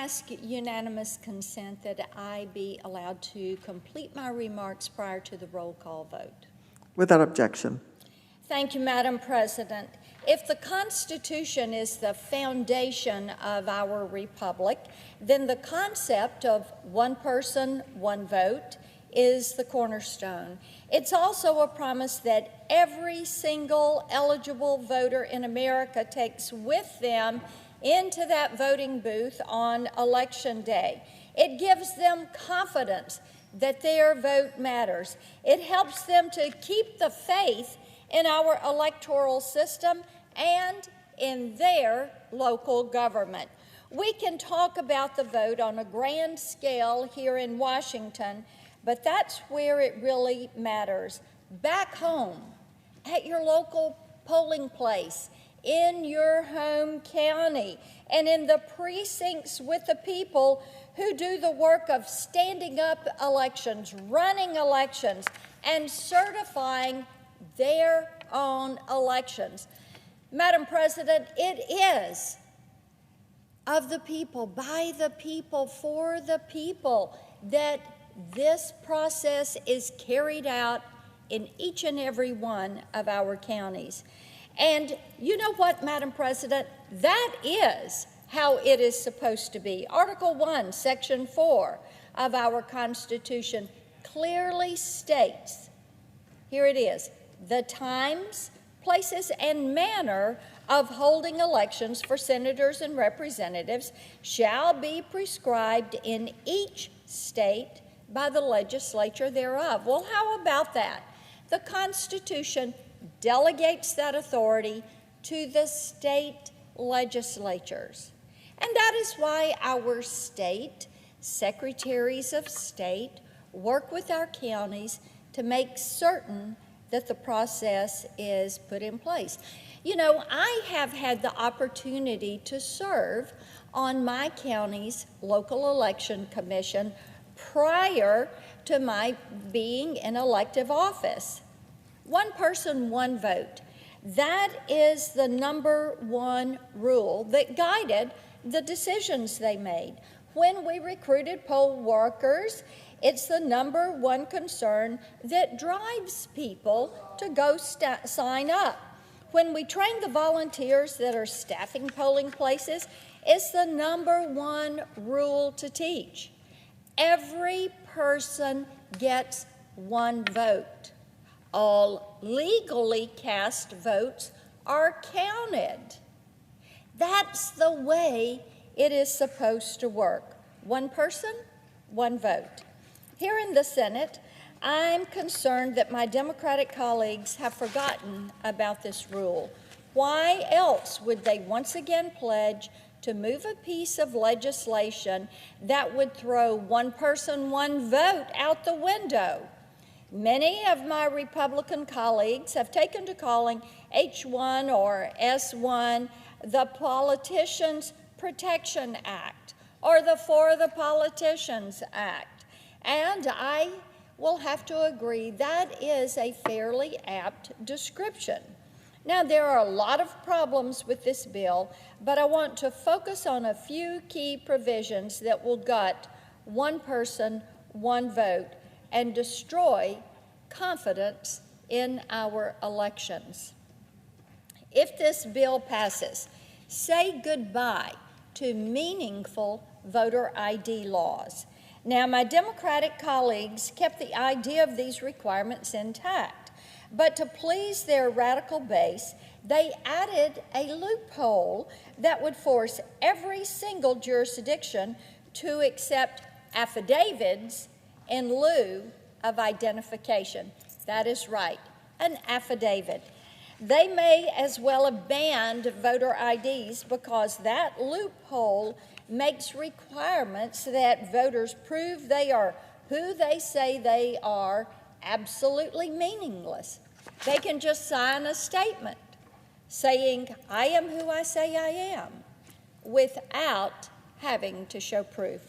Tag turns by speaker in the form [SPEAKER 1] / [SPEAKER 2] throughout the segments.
[SPEAKER 1] ask unanimous consent that I be allowed to complete my remarks prior to the roll call vote.
[SPEAKER 2] Without objection.
[SPEAKER 1] Thank you, Madam President. If the Constitution is the foundation of our republic, then the concept of one person, one vote is the cornerstone. It's also a promise that every single eligible voter in America takes with them into that voting booth on Election Day. It gives them confidence that their vote matters. It helps them to keep the faith in our electoral system and in their local government. We can talk about the vote on a grand scale here in Washington, but that's where it really matters. Back home, at your local polling place, in your home county, and in the precincts with the people who do the work of standing up elections, running elections, and certifying their own elections. Madam President, it is of the people, by the people, for the people, that this process is carried out in each and every one of our counties. And you know what, Madam President? That is how it is supposed to be. Article 1, Section 4 of our Constitution clearly states, here it is, the times, places, and manner of holding elections for senators and representatives shall be prescribed in each state by the legislature thereof. Well, how about that? The Constitution delegates that authority to the state legislatures. And that is why our state secretaries of state work with our counties to make certain that the process is put in place. You know, I have had the opportunity to serve on my county's local election commission prior to my being in elective office. One person, one vote. That is the number one rule that guided the decisions they made. When we recruited poll workers, it's the number one concern that drives people to go sign up. When we train the volunteers that are staffing polling places, it's the number one rule to teach. Every person gets one vote. All legally cast votes are counted. That's the way it is supposed to work. One person, one vote. Here in the Senate, I'm concerned that my Democratic colleagues have forgotten about this rule. Why else would they once again pledge to move a piece of legislation that would throw one person, one vote out the window? Many of my Republican colleagues have taken to calling H1 or S1 the Politicians Protection Act or the For the Politicians Act. And I will have to agree that is a fairly apt description. Now, there are a lot of problems with this bill, but I want to focus on a few key provisions that will gut one person, one vote, and destroy confidence in our elections. If this bill passes, say goodbye to meaningful voter ID laws. Now, my Democratic colleagues kept the idea of these requirements intact, but to please their radical base, they added a loophole that would force every single jurisdiction to accept affidavits in lieu of identification. That is right, an affidavit. They may as well have banned voter IDs because that loophole makes requirements that voters prove they are who they say they are absolutely meaningless. They can just sign a statement saying, I am who I say I am, without having to show proof.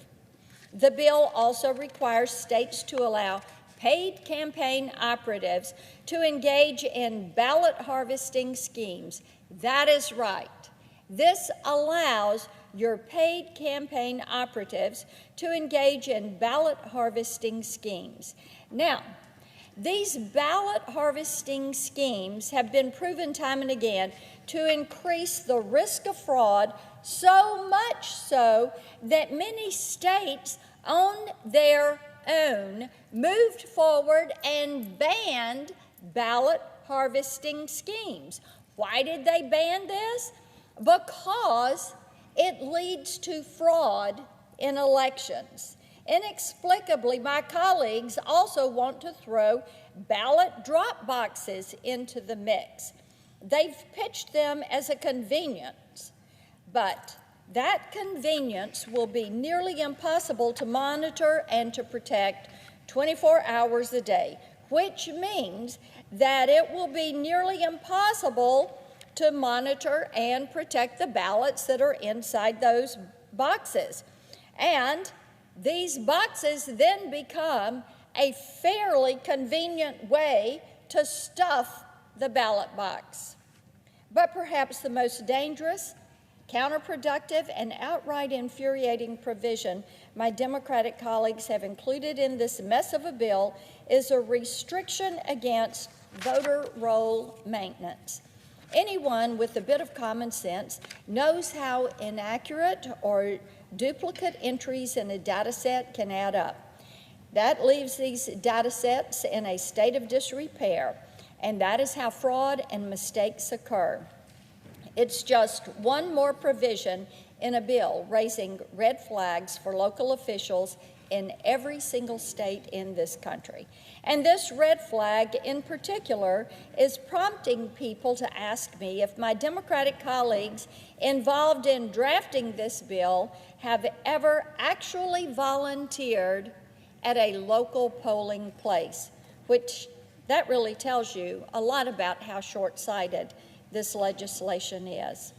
[SPEAKER 1] The bill also requires states to allow paid campaign operatives to engage in ballot harvesting schemes. That is right. This allows your paid campaign operatives to engage in ballot harvesting schemes. Now, these ballot harvesting schemes have been proven time and again to increase the risk of fraud, so much so that many states on their own moved forward and banned ballot harvesting schemes. Why did they ban this? Because it leads to fraud in elections. Inexplicably, my colleagues also want to throw ballot drop boxes into the mix. They've pitched them as a convenience, but that convenience will be nearly impossible to monitor and to protect 24 hours a day, which means that it will be nearly impossible to monitor and protect the ballots that are inside those boxes. And these boxes then become a fairly convenient way to stuff the ballot box. But perhaps the most dangerous, counterproductive, and outright infuriating provision my Democratic colleagues have included in this mess of a bill is a restriction against voter roll maintenance. Anyone with a bit of common sense knows how inaccurate or duplicate entries in a data set can add up. That leaves these data sets in a state of disrepair, and that is how fraud and mistakes occur. It's just one more provision in a bill raising red flags for local officials in every single state in this country. And this red flag in particular is prompting people to ask me if my Democratic colleagues involved in drafting this bill have ever actually volunteered at a local polling place, which that really tells you a lot about how short-sighted this legislation is.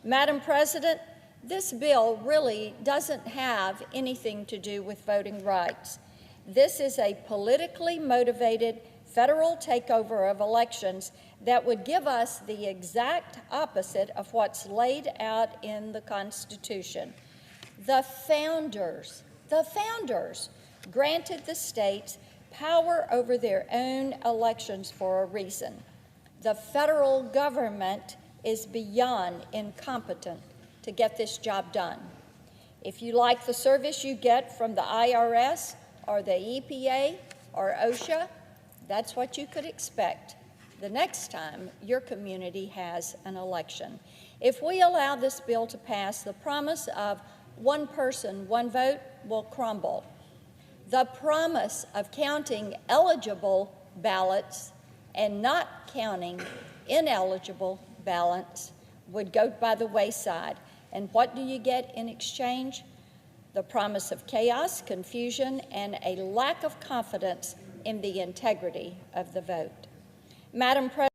[SPEAKER 1] Madam President, this bill really doesn't have anything to do with voting rights. This is a politically motivated federal takeover of elections that would give us the exact opposite of what's laid out in the Constitution. The founders granted the states power over their own elections for a reason. The federal government is beyond incompetent to get this job done. If you like the service you get from the IRS or the EPA or OSHA, that's what you could expect the next time your community has an election. If we allow this bill to pass, the promise of one person, one vote will crumble. The promise of counting eligible ballots and not counting ineligible ballots would go by the wayside. And what do you get in exchange? The promise of chaos, confusion, and a lack of confidence in the integrity of the vote. Madam President,